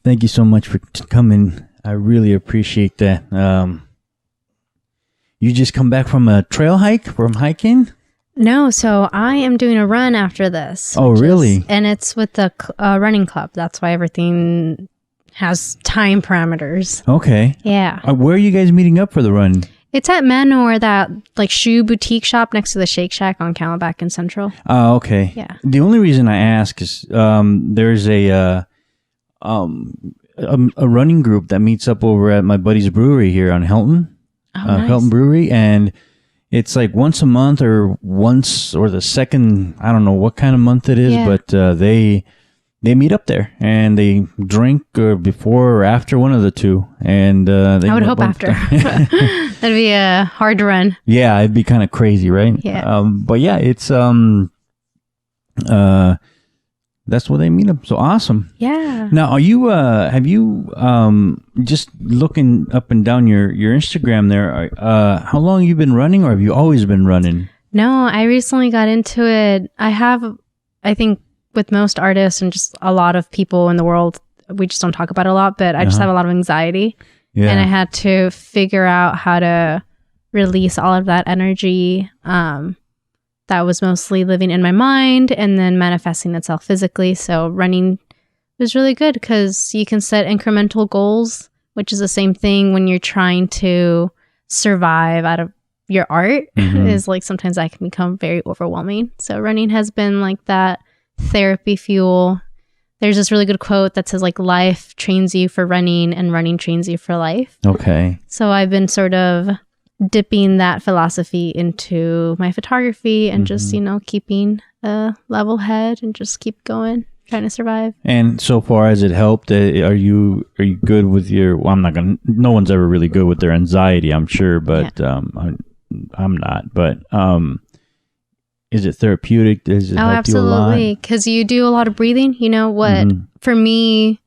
Thank you so much for coming. I really appreciate that. You just come back from a trail hike, from hiking? No, so I am doing a run after this. Oh, really? And it's with the running club. That's why everything has time parameters. Okay. Yeah. Where are you guys meeting up for the run? It's at Manor, that like shoe boutique shop next to the Shake Shack on Camelback and Central. Oh, okay. Yeah. The only reason I ask is there's a running group that meets up over at my buddy's brewery here on Hilton. Oh, nice. Hilton Brewery, and it's like once a month or the second, I don't know what kind of month it is, but they meet up there and they drink before or after, one of the two. And I would hope after. That'd be hard to run. Yeah, it'd be kind of crazy, right? Yeah. But yeah, it's that's where they meet up. So awesome. Yeah. Now, are you have you just looking up and down your Instagram there? How long have you been running, or have you always been running? No, I recently got into it. I think with most artists and just a lot of people in the world, we just don't talk about it a lot, but I just have a lot of anxiety. Yeah. And I had to figure out how to release all of that energy that was mostly living in my mind and then manifesting itself physically. So running was really good because you can set incremental goals, which is the same thing when you're trying to survive out of your art. Is like sometimes that can become very overwhelming. So running has been like that therapy fuel. There's this really good quote that says like life trains you for running and running trains you for life. Okay. So I've been sort of dipping that philosophy into my photography and just, keeping a level head and just keep going, trying to survive. And so far as it helped, are you good with your, well, no one's ever really good with their anxiety, I'm sure, but I'm not, but is it therapeutic? Does it help you a lot? Absolutely, because you do a lot of breathing. You know what, for me,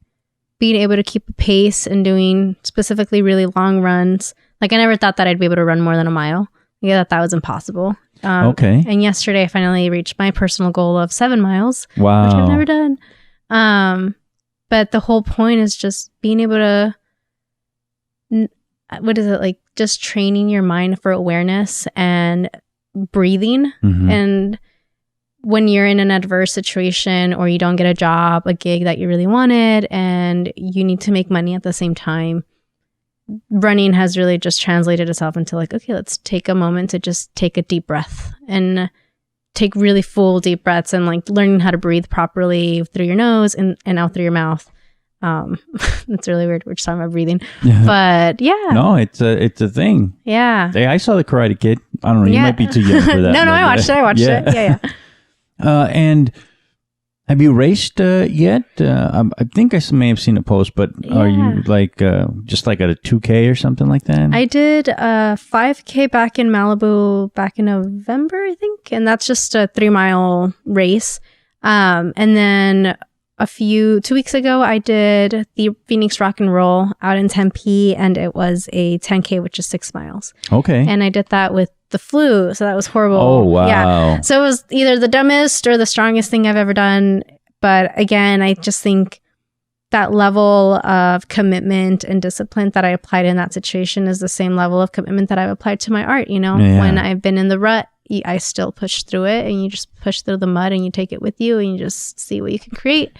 being able to keep a pace and doing specifically really long runs, like I never thought that I'd be able to run more than a mile. Yeah, that was impossible. Okay. And yesterday I finally reached my personal goal of 7 miles. Wow. Which I've never done. But the whole point is just being able to, just training your mind for awareness and breathing. And when you're in an adverse situation or you don't get a job, a gig that you really wanted, and you need to make money at the same time, running has really just translated itself into like, okay, let's take a moment to just take a deep breath and take really full deep breaths and like learning how to breathe properly through your nose and out through your mouth. It's really weird. We're just talking about breathing, but yeah. No, it's a thing. Yeah. Hey, I saw the Karate Kid. I don't know. You might be too young for that. No, I watched it. Yeah. And have you raced yet? I think I may have seen a post, but are you like just like at a 2K or something like that? I did a 5K back in Malibu back in November, I think. And that's just a 3-mile race. And then 2 weeks ago, I did the Phoenix Rock and Roll out in Tempe, and it was a 10K, which is 6 miles. Okay. And I did that with the flu, so that was horrible. Oh, wow. Yeah. So it was either the dumbest or the strongest thing I've ever done. But again, I just think that level of commitment and discipline that I applied in that situation is the same level of commitment that I've applied to my art. You know, when I've been in the rut, I still push through it, and you just push through the mud and you take it with you and you just see what you can create.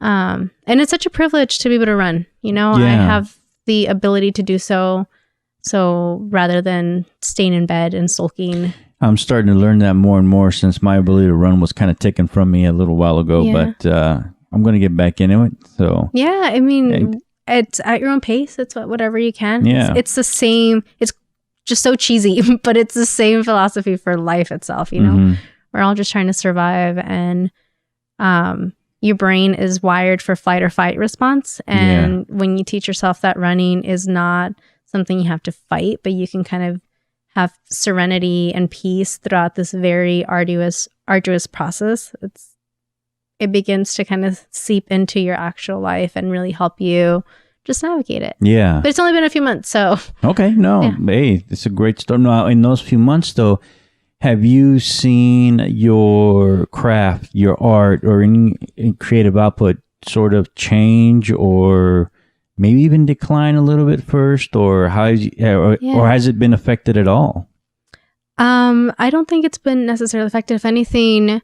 And it's such a privilege to be able to run, you know. I have the ability to do so. So rather than staying in bed and sulking. I'm starting to learn that more and more since my ability to run was kind of taken from me a little while ago, but I'm going to get back into it. So yeah, I mean, it's at your own pace. It's whatever you can. Yeah. It's the same. It's just so cheesy, but it's the same philosophy for life itself. You know, we're all just trying to survive, and your brain is wired for flight or fight response. And when you teach yourself that running is not something you have to fight, but you can kind of have serenity and peace throughout this very arduous process. It begins to kind of seep into your actual life and really help you just navigate it. Yeah. But it's only been a few months, so. Okay, no. Yeah. Hey, it's a great start. Now, in those few months, though, have you seen your craft, your art, or any creative output sort of change or maybe even decline a little bit first, or or has it been affected at all? I don't think it's been necessarily affected. If anything,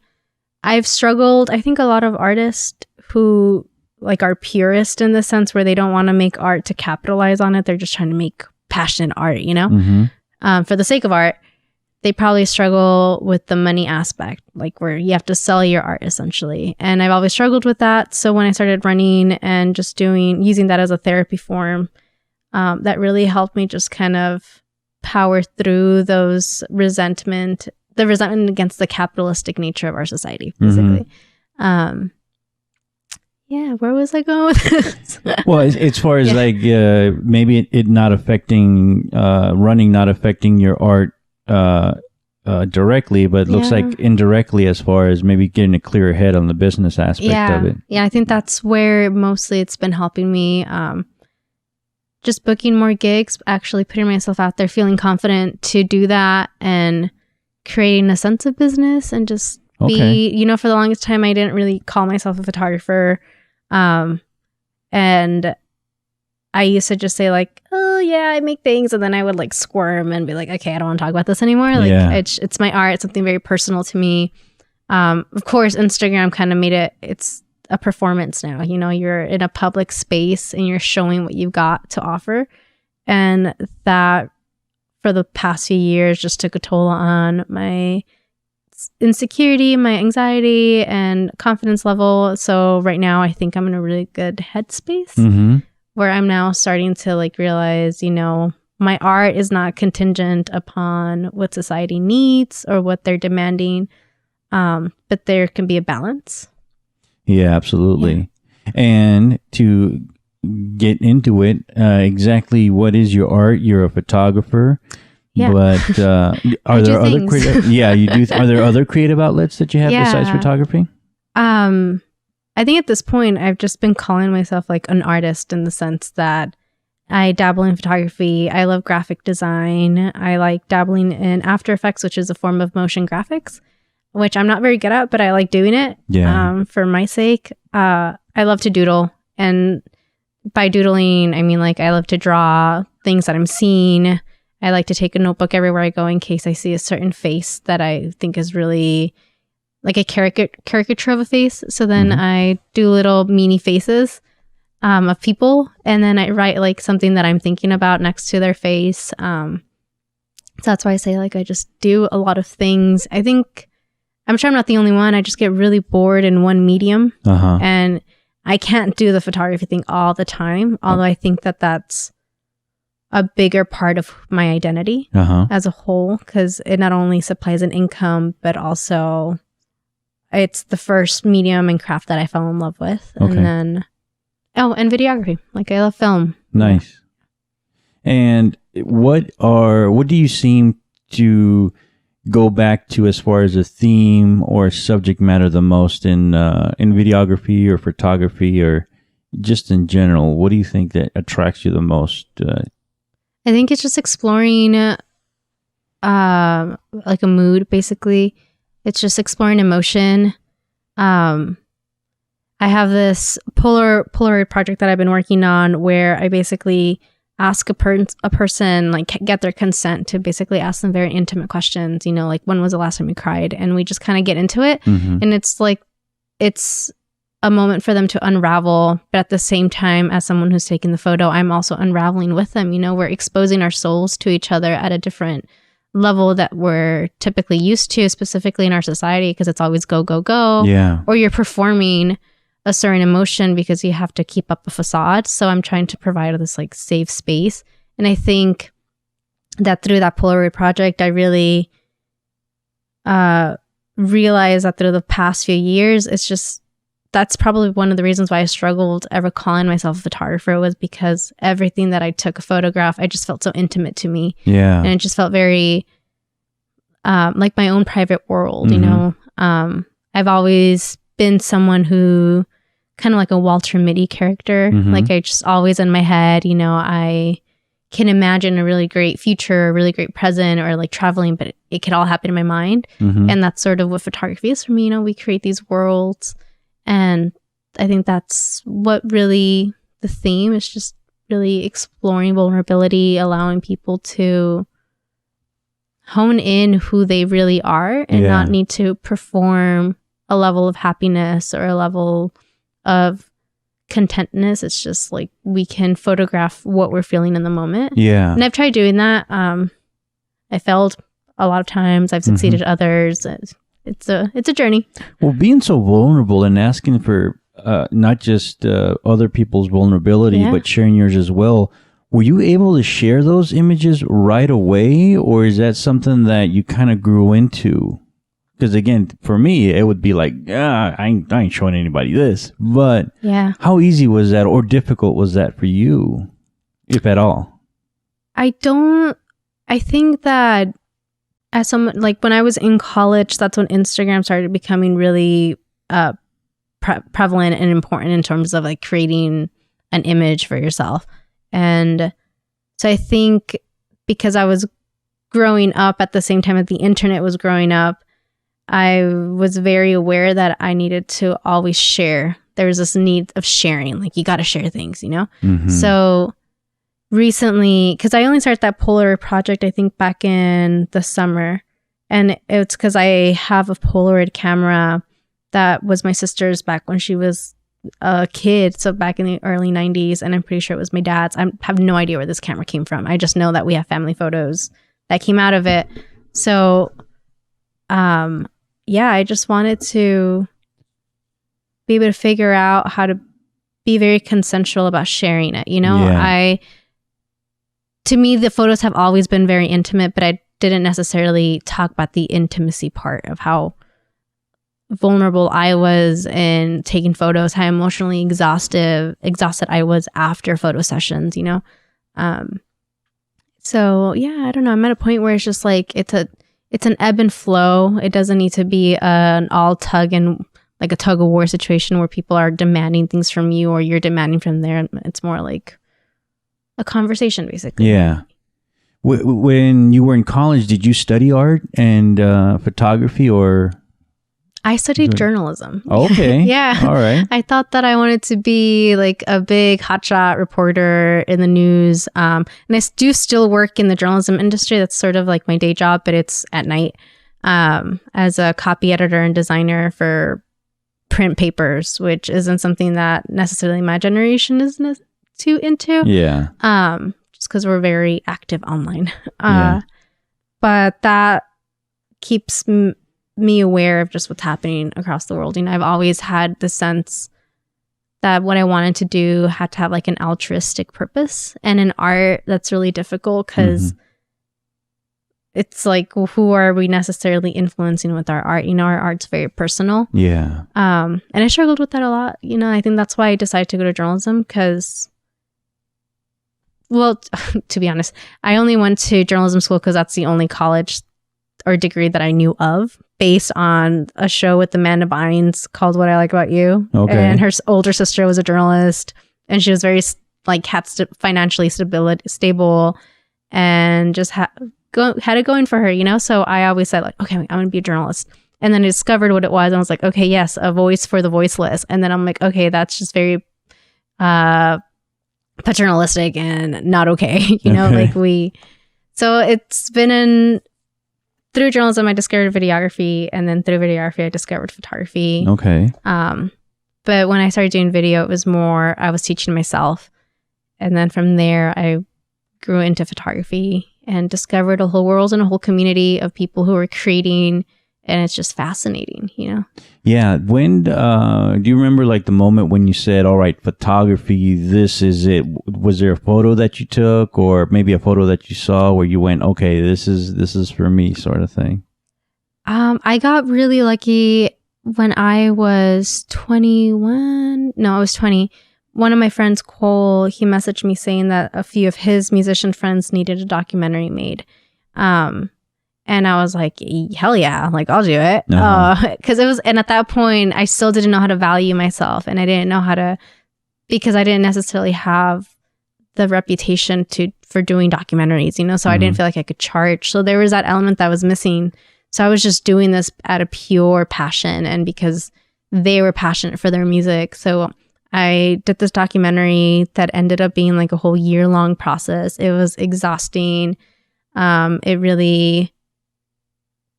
I've struggled. I think a lot of artists who like are purist in the sense where they don't want to make art to capitalize on it. They're just trying to make passionate art, you know, for the sake of art. They probably struggle with the money aspect, like where you have to sell your art essentially. And I've always struggled with that. So when I started running and just using that as a therapy form, that really helped me just kind of power through the resentment against the capitalistic nature of our society, basically. Yeah, where was I going with this? Well, as far as like maybe it not affecting running, not affecting your art directly, but it looks like indirectly, as far as maybe getting a clearer head on the business aspect of it. Yeah, I think that's where mostly it's been helping me. Just booking more gigs, actually putting myself out there, feeling confident to do that, and creating a sense of business, and just be, you know, for the longest time, I didn't really call myself a photographer. And I used to just say like, oh yeah, I make things. And then I would like squirm and be like, okay, I don't want to talk about this anymore. Like it's my art. It's something very personal to me. Of course, Instagram kind of made it's a performance now. You know, you're in a public space and you're showing what you've got to offer. And that for the past few years just took a toll on my insecurity, my anxiety, and confidence level. So right now I think I'm in a really good headspace where I'm now starting to like realize, you know, my art is not contingent upon what society needs or what they're demanding, but there can be a balance. Yeah, absolutely. Yeah. And to get into it, exactly what is your art? You're a photographer. Yeah. But are there other creative? Yeah, you do. Are there other creative outlets that you have besides photography? I think at this point I've just been calling myself like an artist in the sense that I dabble in photography. I love graphic design. I like dabbling in After Effects, which is a form of motion graphics, which I'm not very good at, but I like doing it. Yeah. For my sake, I love to doodle, and by doodling I mean like I love to draw things that I'm seeing. I like to take a notebook everywhere I go in case I see a certain face that I think is really like a caricature of a face. So then I do little mini faces of people, and then I write like something that I'm thinking about next to their face. So that's why I say like I just do a lot of things. I'm sure I'm not the only one. I just get really bored in one medium, and I can't do the photography thing all the time. Although I think that that's a bigger part of my identity as a whole, because it not only supplies an income, but also it's the first medium and craft that I fell in love with. And then, and videography. Like I love film. Nice. And what do you seem to go back to as far as a theme or subject matter the most in videography or photography, or just in general? What do you think that attracts you the most? I think it's just exploring like a mood, basically. It's just exploring emotion. I have this Polaroid project that I've been working on where I basically ask a person, like get their consent to basically ask them very intimate questions, you know, like when was the last time you cried? And we just kind of get into it. And it's like, it's a moment for them to unravel, but at the same time, as someone who's taking the photo, I'm also unraveling with them. You know, we're exposing our souls to each other at a different level that we're typically used to, specifically in our society, because it's always go, go, go. Yeah. Or you're performing a certain emotion because you have to keep up a facade. So I'm trying to provide this like safe space. And I think that through that Polaroid project, I really realized that through the past few years, that's probably one of the reasons why I struggled ever calling myself a photographer, was because everything that I took a photograph, I just felt so intimate to me. Yeah. And it just felt very like my own private world, you know? I've always been someone who kind of like a Walter Mitty character. Like I just always in my head, you know, I can imagine a really great future, a really great present, or like traveling, but it could all happen in my mind. And that's sort of what photography is for me. You know, we create these worlds. And I think that's what really the theme is, just really exploring vulnerability, allowing people to hone in who they really are and not need to perform a level of happiness or a level of contentness. It's just like we can photograph what we're feeling in the moment. Yeah. And I've tried doing that. I failed a lot of times. I've succeeded others. It's a journey. Well, being so vulnerable and asking for not just other people's vulnerability, but sharing yours as well. Were you able to share those images right away, or is that something that you kind of grew into? Because again, for me, it would be like, I ain't showing anybody this. But how easy was that, or difficult was that for you, if at all? I think that as someone, like when I was in college, that's when Instagram started becoming really prevalent and important in terms of like creating an image for yourself. And so I think because I was growing up at the same time that the internet was growing up, I was very aware that I needed to always share. There was this need of sharing, like you got to share things, you know? So recently, because I only started that Polaroid project, I think back in the summer. And it's because I have a Polaroid camera that was my sister's back when she was a kid, so back in the early 90s, and I'm pretty sure it was my dad's. I have no idea where this camera came from. I just know that we have family photos that came out of it. So I just wanted to be able to figure out how to be very consensual about sharing it, you know? To me, the photos have always been very intimate, but I didn't necessarily talk about the intimacy part of how vulnerable I was in taking photos, how emotionally exhausted I was after photo sessions, you know? So yeah, I don't know. I'm at a point where it's just like, it's an ebb and flow. It doesn't need to be an all tug and like a tug of war situation where people are demanding things from you or you're demanding from them. It's more like a conversation, basically. Yeah. When you were in college, did you study art and photography, or? I studied journalism. Okay. Yeah. All right. I thought that I wanted to be like a big hotshot reporter in the news. And I do still work in the journalism industry. That's sort of like my day job, but it's at night as a copy editor and designer for print papers, which isn't something that necessarily my generation is too into. Yeah. Just because we're very active online. But that keeps me aware of just what's happening across the world. You know, I've always had the sense that what I wanted to do had to have like an altruistic purpose. And in art, that's really difficult because it's like, who are we necessarily influencing with our art? You know, our art's very personal. Yeah. And I struggled with that a lot. You know, I think that's why I decided to go to journalism because, well, to be honest, I only went to journalism school because that's the only college or degree that I knew of, based on a show with Amanda Bynes called What I Like About You. Okay. And her older sister was a journalist, and she was very financially stable and just had it going for her, you know? So I always said like, okay, I'm going to be a journalist. And then I discovered what it was. And I was like, okay, yes, a voice for the voiceless. And then I'm like, okay, that's just very paternalistic and not okay. You know, so it's been through journalism, I discovered videography, and then through videography, I discovered photography. Okay. But when I started doing video, it was more, I was teaching myself. And then from there, I grew into photography and discovered a whole world and a whole community of people who were creating. And it's just fascinating, you know? Yeah. When, do you remember like the moment when you said, all right, photography, this is it? Was there a photo that you took, or maybe a photo that you saw where you went, okay, this is for me, sort of thing? I got really lucky when I was 21. No, I was 20. One of my friends, Cole, he messaged me saying that a few of his musician friends needed a documentary made. And I was like, hell yeah, like I'll do it. Because it was, and at that point, I still didn't know how to value myself, and I didn't know how to, because I didn't necessarily have the reputation for doing documentaries, you know, so I didn't feel like I could charge. So there was that element that was missing. So I was just doing this out of pure passion, and because they were passionate for their music. So I did this documentary that ended up being like a whole year-long process. It was exhausting. It really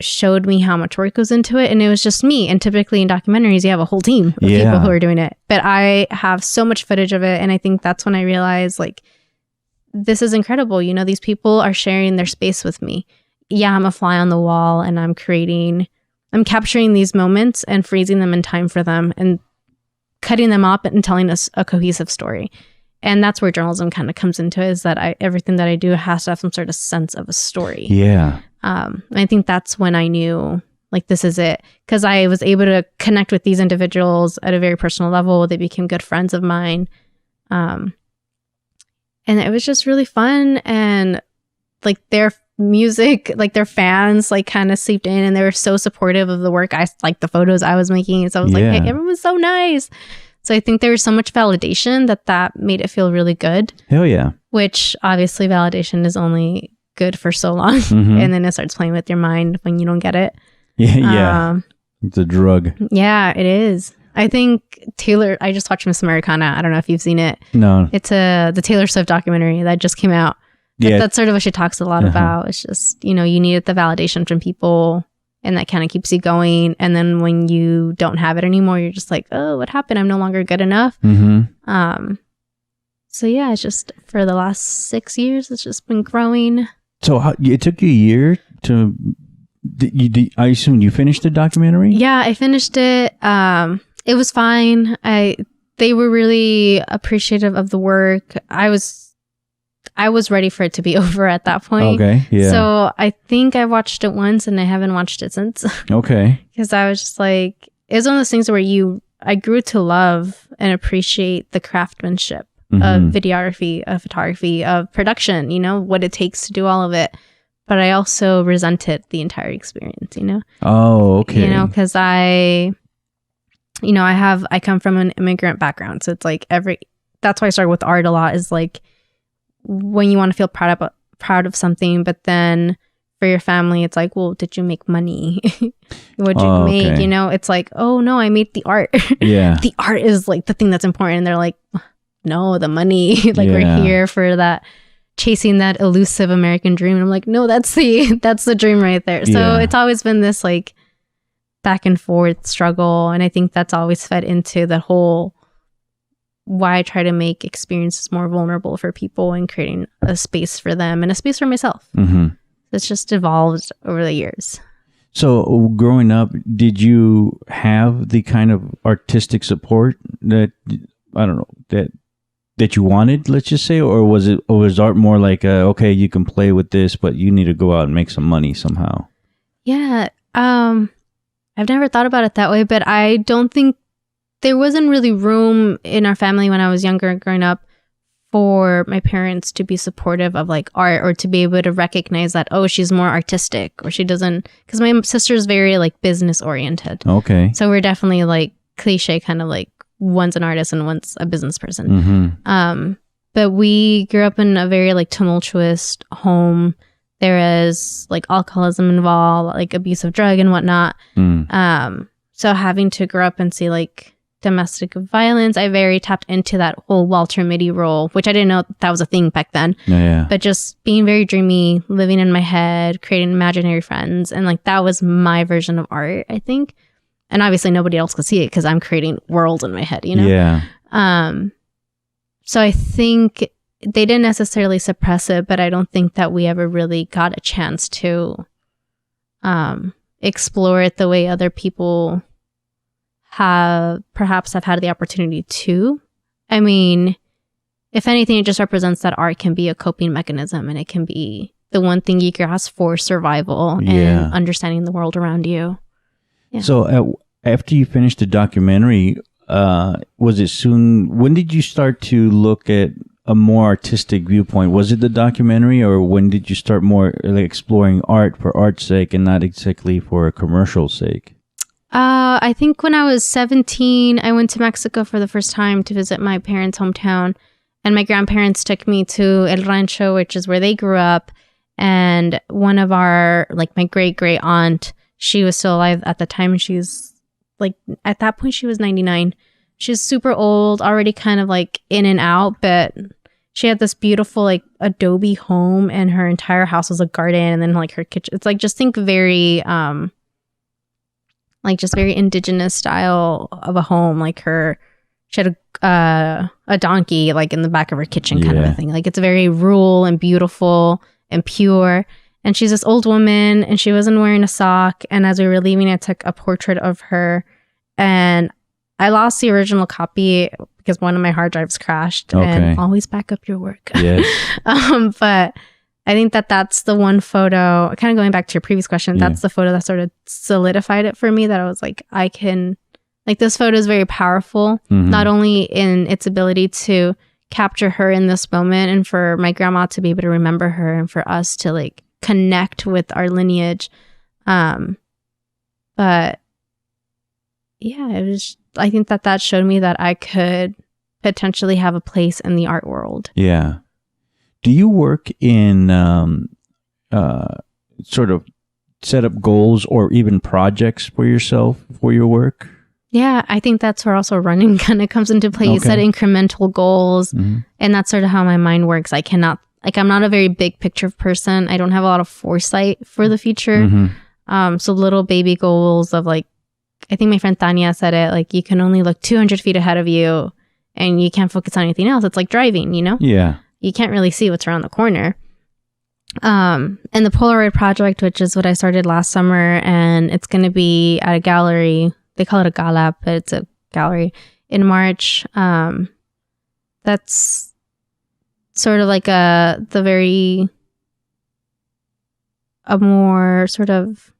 showed me how much work goes into it, and it was just me. And typically in documentaries you have a whole team of people who are doing it, but I have so much footage of it, and I think that's when I realized, like, this is incredible. You know, these people are sharing their space with me. Yeah, I'm a fly on the wall, and I'm capturing these moments and freezing them in time for them and cutting them up and telling us a cohesive story. And that's where journalism kind of comes into it, is that everything that I do has to have some sort of sense of a story. Yeah. I think that's when I knew, like, this is it. Because I was able to connect with these individuals at a very personal level. They became good friends of mine. And it was just really fun. And like their music, like their fans, like kind of seeped in, and they were so supportive of the work. Like the photos I was making. And so I was like, hey, everyone was so nice. So I think there was so much validation that made it feel really good. Hell yeah. Which obviously validation is only good for so long. And then it starts playing with your mind when you don't get it. Yeah. It's a drug. Yeah, it is. I think I just watched Miss Americana. I don't know if you've seen it. No. It's the Taylor Swift documentary that just came out. Yeah. That's sort of what she talks a lot about. It's just, you know, you needed the validation from people, and that kind of keeps you going. And then when you don't have it anymore, you're just like, oh, what happened? I'm no longer good enough. So yeah, it's just for the last 6 years, it's just been growing. So it took you a year to... I assume you finished the documentary? Yeah, I finished it. It was fine. They were really appreciative of the work. I was ready for it to be over at that point. Okay, yeah. So I think I watched it once, and I haven't watched it since. Okay. Because I was just like, it was one of those things where I grew to love and appreciate the craftsmanship of videography, of photography, of production, you know, what it takes to do all of it. But I also resented the entire experience, you know? Oh, okay. You know, because I come from an immigrant background. So it's like that's why I started with art a lot, is like when you want to feel proud of something, but then for your family, it's like, well, did you make money? What'd you make? Okay. You know, it's like, oh no, I made the art. Yeah. The art is like the thing that's important. And they're like, no, the money. Like we're here for that, chasing that elusive American dream. And I'm like, no, that's the dream right there. So it's always been this like back and forth struggle. And I think that's always fed into the whole why I try to make experiences more vulnerable for people and creating a space for them and a space for myself. It's just evolved over the years. So growing up, did you have the kind of artistic support that, I don't know, that you wanted, let's just say, or was art more like, okay, you can play with this, but you need to go out and make some money somehow? Yeah. I've never thought about it that way, but I don't think there wasn't really room in our family when I was younger growing up for my parents to be supportive of like art, or to be able to recognize that, oh, she's more artistic, or she doesn't, because my sister's very like business oriented. Okay. So we're definitely like cliche, kind of like one's an artist and one's a business person. But we grew up in a very like tumultuous home. There is like alcoholism involved, like abuse of drug and whatnot. So having to grow up and see like domestic violence, I very tapped into that whole Walter Mitty role, which I didn't know that was a thing back then. But just being very dreamy, living in my head, creating imaginary friends. And like that was my version of art, I think. And obviously nobody else could see it because I'm creating worlds in my head, you know? Yeah. So I think they didn't necessarily suppress it, but I don't think that we ever really got a chance to explore it the way other people have had the opportunity to. I mean, if anything, it just represents that art can be a coping mechanism, and it can be the one thing you grasp for survival and understanding the world around you. Yeah. So after you finished the documentary, was it soon? When did you start to look at a more artistic viewpoint? Was it the documentary, or when did you start more like exploring art for art's sake and not exactly for a commercial sake? I think when I was 17, I went to Mexico for the first time to visit my parents' hometown, and my grandparents took me to El Rancho, which is where they grew up. And one of our, like my great aunt, she was still alive at the time. She's like at that point she was 99. She's super old, already kind of like in and out, but she had this beautiful like adobe home, and her entire house was a garden, and then like her kitchen. It's like, just think very like just very indigenous style of a home. Like she had a donkey like in the back of her kitchen kind of a thing. Like it's very rural and beautiful and pure. And she's this old woman, and she wasn't wearing a sock. And as we were leaving, I took a portrait of her, and I lost the original copy because one of my hard drives crashed. Okay. And always back up your work. Yes. But I think that's the one photo, kind of going back to your previous question, that's the photo that sort of solidified it for me, that I was like, this photo is very powerful, not only in its ability to capture her in this moment and for my grandma to be able to remember her and for us to like connect with our lineage. But yeah, I think that showed me that I could potentially have a place in the art world. Yeah. Do you work in sort of set up goals or even projects for yourself for your work? Yeah, I think that's where also running kind of comes into play. You set incremental goals, and that's sort of how my mind works. I'm not a very big picture person. I don't have a lot of foresight for the future. So little baby goals of like, I think my friend Tanya said it, like you can only look 200 feet ahead of you and you can't focus on anything else. It's like driving, you know? Yeah. You can't really see what's around the corner. And the Polaroid Project, which is what I started last summer, and it's going to be at a gallery. They call it a gala, but it's a gallery in March. That's sort of like a more sort of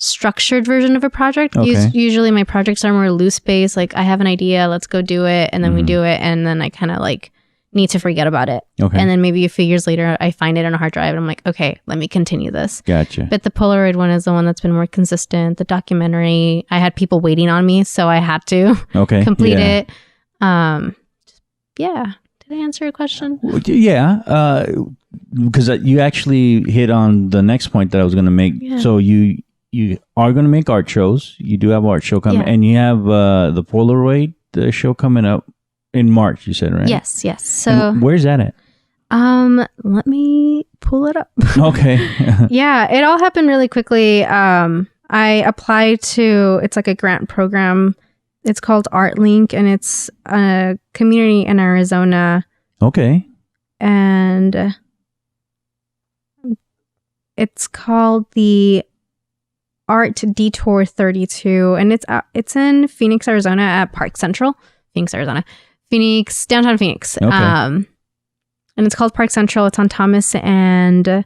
structured version of a project. Okay. Usually my projects are more loose based. Like I have an idea, let's go do it. And then we do it. And then I kind of like need to forget about it. Okay. And then maybe a few years later, I find it on a hard drive and I'm like, okay, let me continue this. Gotcha. But the Polaroid one is the one that's been more consistent. The documentary, I had people waiting on me, so I had to complete it. Yeah. Did I answer your question? Yeah. Because you actually hit on the next point that I was going to make. Yeah. So you are going to make art shows. You do have art show coming, and you have the Polaroid show coming up in March, you said, right? Yes. So and where's that at? Let me pull it up. Okay. Yeah, it all happened really quickly. I applied to, it's like a grant program. It's called ArtLink, and it's a community in Arizona. Okay. And it's called the Art Detour 32, and it's in Phoenix, Arizona at Park Central. Downtown Phoenix. Okay. And it's called Park Central. It's on Thomas and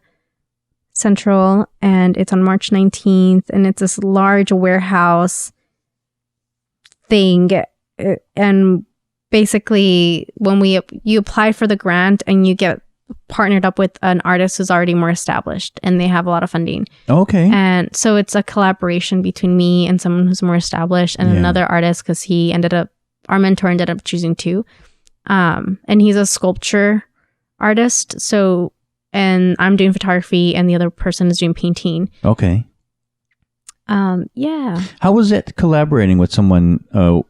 Central, and it's on March 19th, and it's this large warehouse thing. And basically, when you apply for the grant and you get partnered up with an artist who's already more established, and they have a lot of funding. Okay. And so it's a collaboration between me and someone who's more established and another artist, because our mentor ended up choosing two. And he's a sculpture artist. So, and I'm doing photography and the other person is doing painting. Okay. Yeah. How was it collaborating with someone, a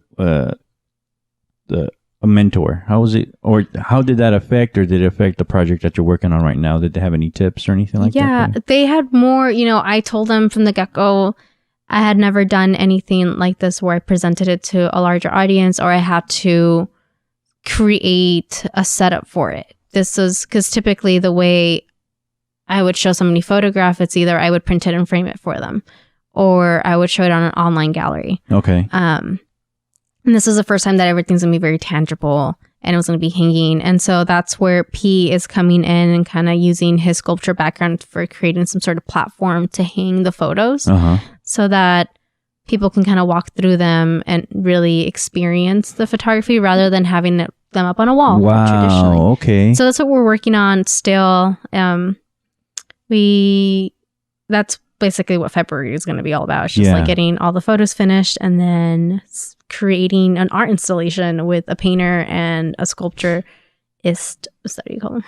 mentor? How was it, or how did that affect, or did it affect the project that you're working on right now? Did they have any tips or anything like that? Yeah, they had more, I told them from the get-go, I had never done anything like this where I presented it to a larger audience, or I had to create a setup for it. This is because typically the way I would show somebody photograph, it's either I would print it and frame it for them, or I would show it on an online gallery. Okay. And this is the first time that everything's going to be very tangible and it was going to be hanging. And so that's where P is coming in and kind of using his sculpture background for creating some sort of platform to hang the photos so that people can kind of walk through them and really experience the photography rather than having them up on a wall. Wow. Traditionally. Okay. So that's what we're working on still. That's basically what February is going to be all about. It's just like getting all the photos finished and then creating an art installation with a painter and a sculpturist. Is that what you call them?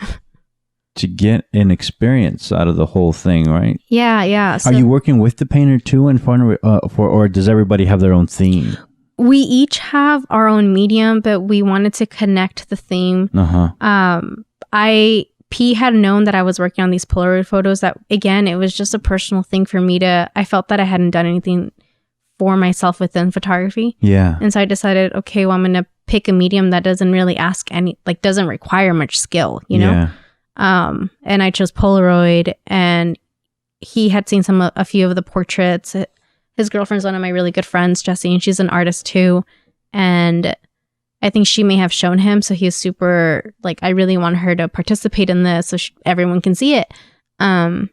to get an experience out of the whole thing, right? Yeah. So, are you working with the painter too in front of or does everybody have their own theme? We each have our own medium, but we wanted to connect the theme. P had known that I was working on these Polaroid photos. That again, it was just a personal thing for me I felt that I hadn't done anything for myself within photography. Yeah. And so I decided, okay, well, I'm going to pick a medium that doesn't really doesn't require much skill, you know? Yeah. And I chose Polaroid, and he had seen a few of the portraits. His girlfriend's one of my really good friends, Jessie, and she's an artist too. And I think she may have shown him. So he was super I really want her to participate in this so everyone can see it. And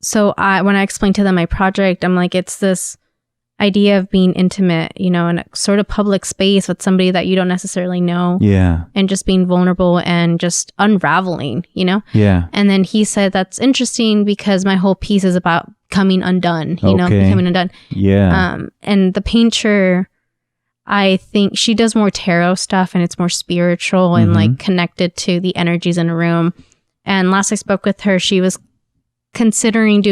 so when I explained to them my project, I'm like, it's this idea of being intimate, in a sort of public space with somebody that you don't necessarily know. Yeah. And just being vulnerable and just unraveling, Yeah. And then he said, that's interesting because my whole piece is about coming undone, becoming undone. Yeah. And the painter, I think she does more tarot stuff and it's more spiritual and connected to the energies in a room. And last I spoke with her, she was considering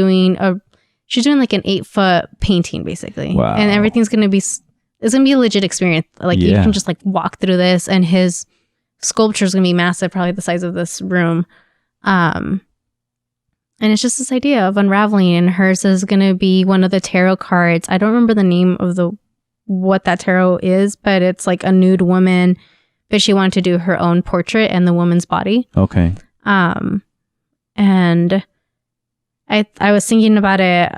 she's doing an 8-foot painting basically. Wow. And everything's going to be, it's going to be a legit experience. You can just walk through this, and his sculpture is going to be massive, probably the size of this room. And it's just this idea of unraveling, and hers is going to be one of the tarot cards. I don't remember the name of what that tarot is, but it's a nude woman, but she wanted to do her own portrait and the woman's body. Okay. And I was thinking about it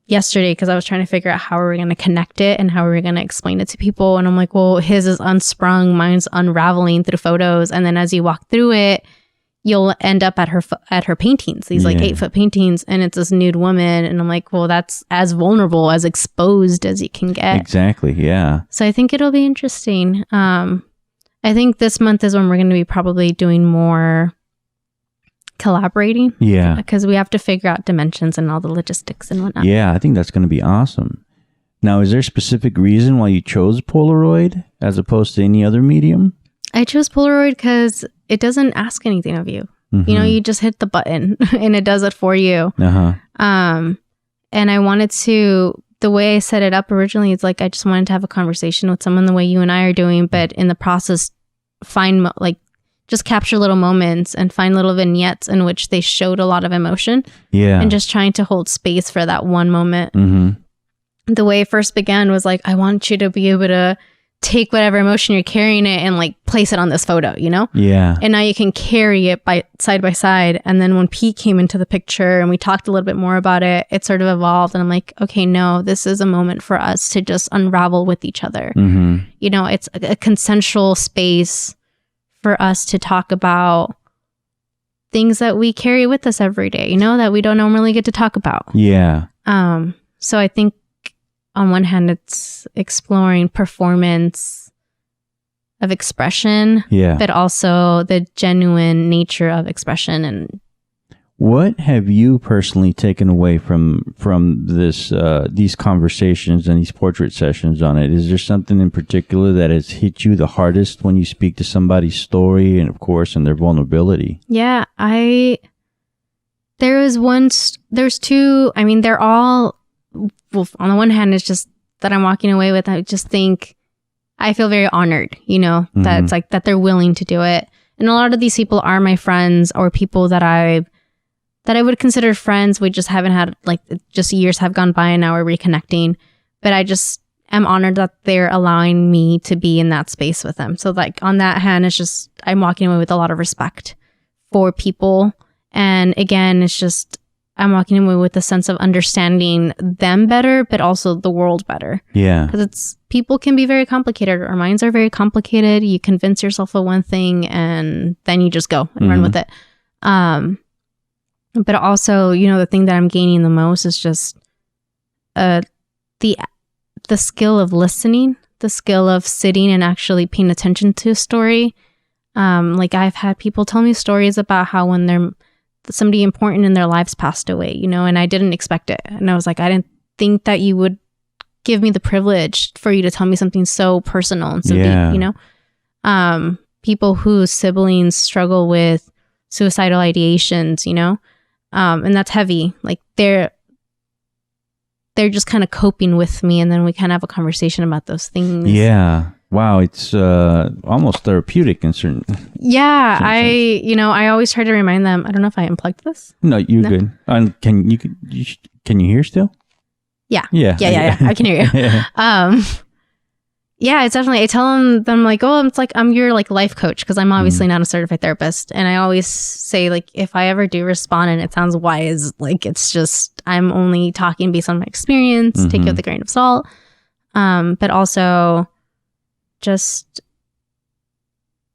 yesterday because I was trying to figure out how are we going to connect it and how are we going to explain it to people. And I'm like, well, his is unsprung, mine's unraveling through photos. And then as you walk through it, you'll end up at her paintings, these 8-foot paintings, and it's this nude woman. And I'm like, well, that's as vulnerable, as exposed as you can get. Exactly. Yeah. So I think it'll be interesting. I think this month is when we're going to be probably doing more collaborating. Yeah. Because we have to figure out dimensions and all the logistics and whatnot. Yeah, I think that's going to be awesome. Now, is there a specific reason why you chose Polaroid as opposed to any other medium? I chose Polaroid because it doesn't ask anything of you. You just hit the button and it does it for you. And I wanted to, the way I set it up originally, it's I just wanted to have a conversation with someone the way you and I are doing, but in the process, find just capture little moments and find little vignettes in which they showed a lot of emotion. Yeah. And just trying to hold space for that one moment. The way it first began was I want you to be able to take whatever emotion you're carrying it and place it on this photo, Yeah. And now you can carry it side by side. And then when Pete came into the picture and we talked a little bit more about it, it sort of evolved. And I'm like, okay, no, this is a moment for us to just unravel with each other. It's a consensual space for us to talk about things that we carry with us every day, that we don't normally get to talk about. Yeah. So I think on one hand, it's exploring performance of expression, but also the genuine nature of expression. And what have you personally taken away from this these conversations and these portrait sessions on it? Is there something in particular that has hit you the hardest when you speak to somebody's story and, of course, and their vulnerability? Yeah, there's two. I mean, they're all. Well, on the one hand, it's just that I'm walking away with, I just think I feel very honored, that it's that they're willing to do it. And a lot of these people are my friends or people that I would consider friends. We just haven't had, just years have gone by and now we're reconnecting. But I just am honored that they're allowing me to be in that space with them. So on that hand, it's just, I'm walking away with a lot of respect for people. And again, it's just, I'm walking away with a sense of understanding them better, but also the world better. Yeah. Because people can be very complicated. Our minds are very complicated. You convince yourself of one thing and then you just go and run with it. But also, the thing that I'm gaining the most is just the skill of listening, the skill of sitting and actually paying attention to a story. I've had people tell me stories about how when somebody important in their lives passed away, and I didn't expect it. And I was like, I didn't think that you would give me the privilege for you to tell me something so personal and so deep, people whose siblings struggle with suicidal ideations, and that's heavy. Like they're just kind of coping with me, and then we kind of have a conversation about those things. Yeah. Wow, it's almost therapeutic in certain. Yeah, I always try to remind them. I don't know if I unplugged this. No, you're good. Can you hear still? Yeah. Yeah. I can hear you. Yeah, it's definitely. I tell them like, oh, it's like I'm your like life coach, because I'm obviously not a certified therapist, and I always say like, if I ever do respond and it sounds wise, like it's just I'm only talking based on my experience. Take it with a grain of salt, but also just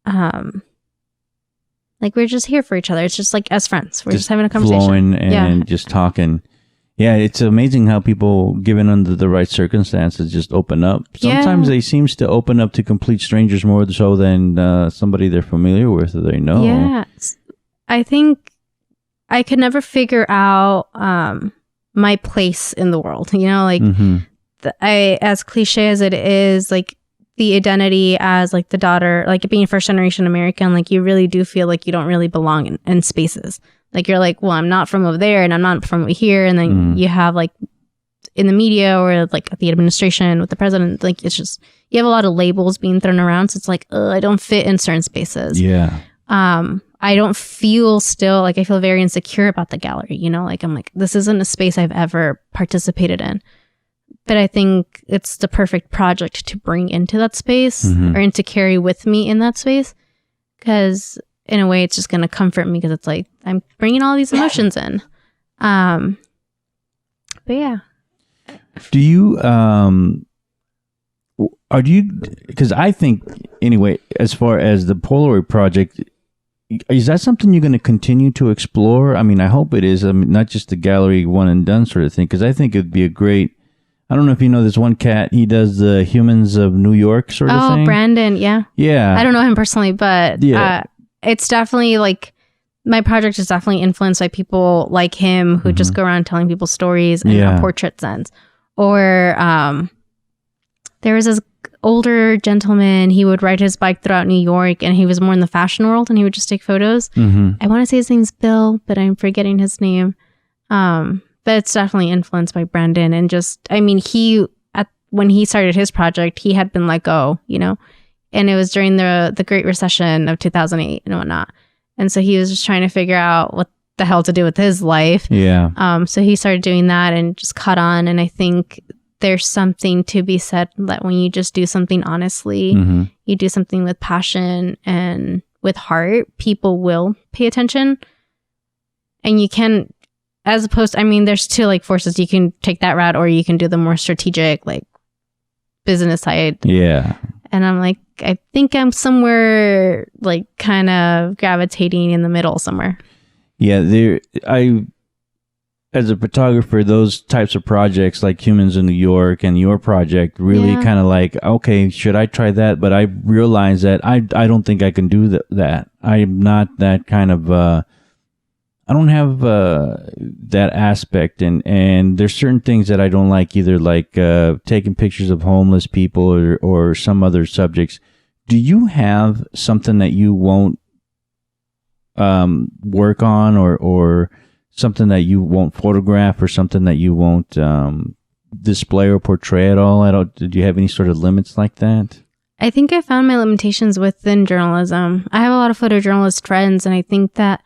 like we're just here for each other. It's just like as friends, we're just having a conversation, flowing and just talking. Yeah, it's amazing how people, given under the right circumstances, just open up. Sometimes they seem to open up to complete strangers more so than somebody they're familiar with or they know. Yeah, I think I could never figure out my place in the world. Like as cliche as it is, like the identity as like the daughter, like being first generation American, like you really do feel like you don't really belong in spaces. Like you're like, well, I'm not from over there and I'm not from over here. And then you have like in the media or like the administration with the president, like it's just, you have a lot of labels being thrown around. So it's like, I don't fit in certain spaces. Yeah. I don't feel still like I feel very insecure about the gallery, like I'm like, this isn't a space I've ever participated in. But I think it's the perfect project to bring into that space or to carry with me in that space. Because in a way, it's just going to comfort me because it's like I'm bringing all these emotions in. But yeah. Do you, because I think, anyway, as far as the Polaroid project, is that something you're going to continue to explore? I mean, I hope it is. I mean, not just the gallery one and done sort of thing, because I think it'd be a great, I don't know if you know this one cat, he does the Humans of New York sort of thing. Oh, Brandon, yeah. Yeah. I don't know him personally, but it's definitely like, my project is definitely influenced by people like him who just go around telling people stories in a portrait sense. Or there was this older gentleman, he would ride his bike throughout New York and he was more in the fashion world and he would just take photos. I want to say his name's Bill, but I'm forgetting his name. But it's definitely influenced by Brandon. And just, I mean, when he started his project, he had been let go, and it was during the Great Recession of 2008 and whatnot. And so he was just trying to figure out what the hell to do with his life. Yeah. So he started doing that and just caught on. And I think there's something to be said that when you just do something honestly, you do something with passion and with heart, people will pay attention. And you can, as opposed to, I mean, there's two like forces. You can take that route or you can do the more strategic, like business side. Yeah. And I'm like, I think I'm somewhere like kind of gravitating in the middle somewhere. Yeah, as a photographer, those types of projects like Humans in New York and your project really kind of like, okay, should I try that? But I realize that I don't think I can do that. I'm not that kind of, I don't have that aspect. And there's certain things that I don't like either, like taking pictures of homeless people or some other subjects. Do you have something that you won't work on or something that you won't photograph or something that you won't display or portray at all? Did you have any sort of limits like that? I think I found my limitations within journalism. I have a lot of photojournalist friends, and I think that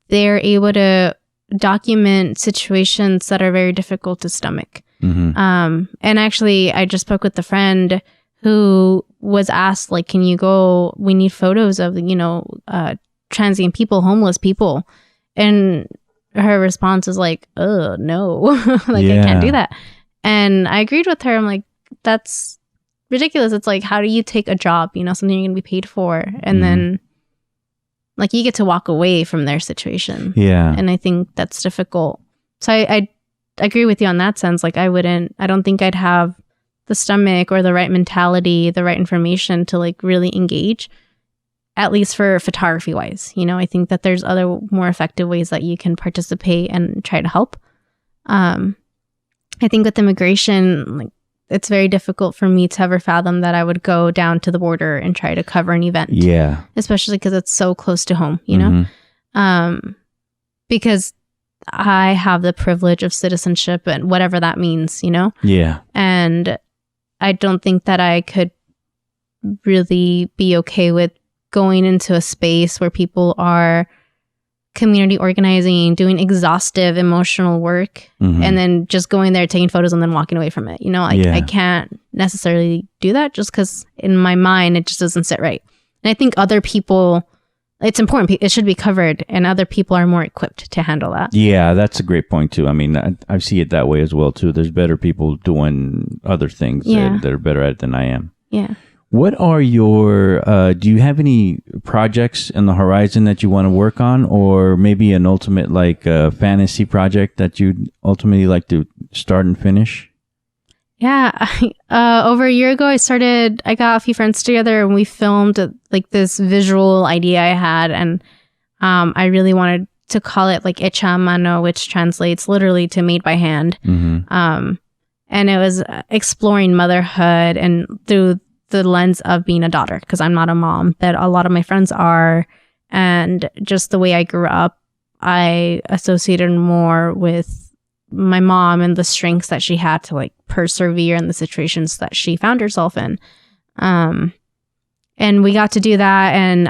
they're able to document situations that are very difficult to stomach. And actually, I just spoke with a friend who was asked, like, can you go, we need photos of, transient people, homeless people. And her response is like, oh, no, like, I can't do that. And I agreed with her. I'm like, that's ridiculous. It's like, how do you take a job, something you're going to be paid for? And then, like, you get to walk away from their situation. Yeah. And I think that's difficult. So I agree with you on that sense. Like, I don't think I'd have the stomach or the right mentality, the right information to like really engage, at least for photography wise. I think that there's other more effective ways that you can participate and try to help. I think with immigration, like it's very difficult for me to ever fathom that I would go down to the border and try to cover an event. Yeah. Especially because it's so close to home, you know? Because I have the privilege of citizenship and whatever that means, you know? Yeah. And I don't think that I could really be okay with going into a space where people are community organizing, doing exhaustive emotional work, and then just going there, taking photos, and then walking away from it. You know, I can't necessarily do that just because in my mind, it just doesn't sit right. And I think other people, it's important. It should be covered, and other people are more equipped to handle that. Yeah, that's a great point too. I mean, I see it that way as well too. There's better people doing other things that are better at it than I am. Yeah. What are your, do you have any projects in the horizon that you want to work on, or maybe an ultimate like fantasy project that you'd ultimately like to start and finish? Yeah. Over a year ago, I got a few friends together and we filmed like this visual idea I had. And I really wanted to call it like Hecha a Mano, which translates literally to made by hand. And it was exploring motherhood and through the lens of being a daughter, because I'm not a mom, but a lot of my friends are. And just the way I grew up, I associated more with my mom and the strengths that she had to like persevere in the situations that she found herself in. And we got to do that. And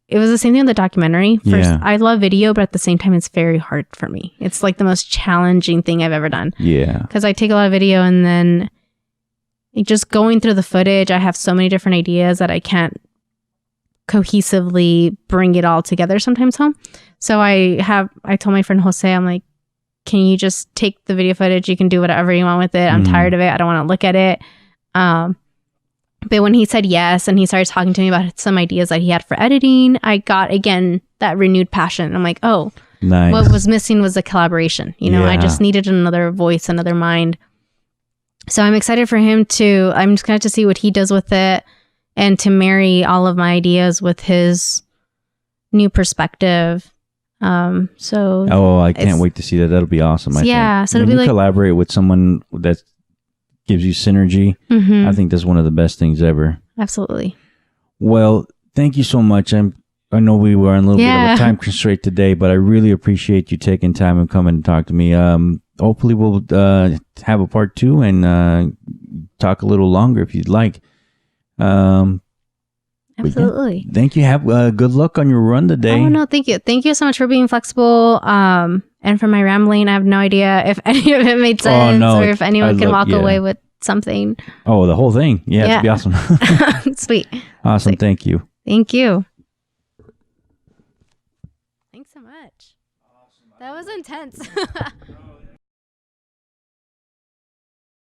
it was the same thing with the documentary. First, I love video, but at the same time, it's very hard for me. It's like the most challenging thing I've ever done. Yeah. Because I take a lot of video and then just going through the footage, I have so many different ideas that I can't cohesively bring it all together sometimes home. So I told my friend Jose, I'm like, can you just take the video footage? You can do whatever you want with it. I'm tired of it. I don't want to look at it. But when he said yes and he started talking to me about some ideas that he had for editing, I got, again, that renewed passion. I'm like, oh, nice. What was missing was a collaboration. You know, I just needed another voice, another mind. So I'm excited for him I'm just going to see what he does with it and to marry all of my ideas with his new perspective. I can't wait to see that. That'll be awesome. I think. So when you collaborate with someone that gives you synergy, I think that's one of the best things ever. Absolutely. Well, thank you so much. I know we were on a little bit of a time constraint today, but I really appreciate you taking time and coming and talk to me. Hopefully we'll have a part 2 and talk a little longer if you'd like. Absolutely. Thank you. Have good luck on your run today. Oh, no, thank you. Thank you so much for being flexible. And for my rambling, I have no idea if any of it made sense or if anyone can walk away with something. Oh, the whole thing. Yeah, it'd be awesome. Sweet. Awesome. Thank you. Thank you. Thanks so much. That was intense.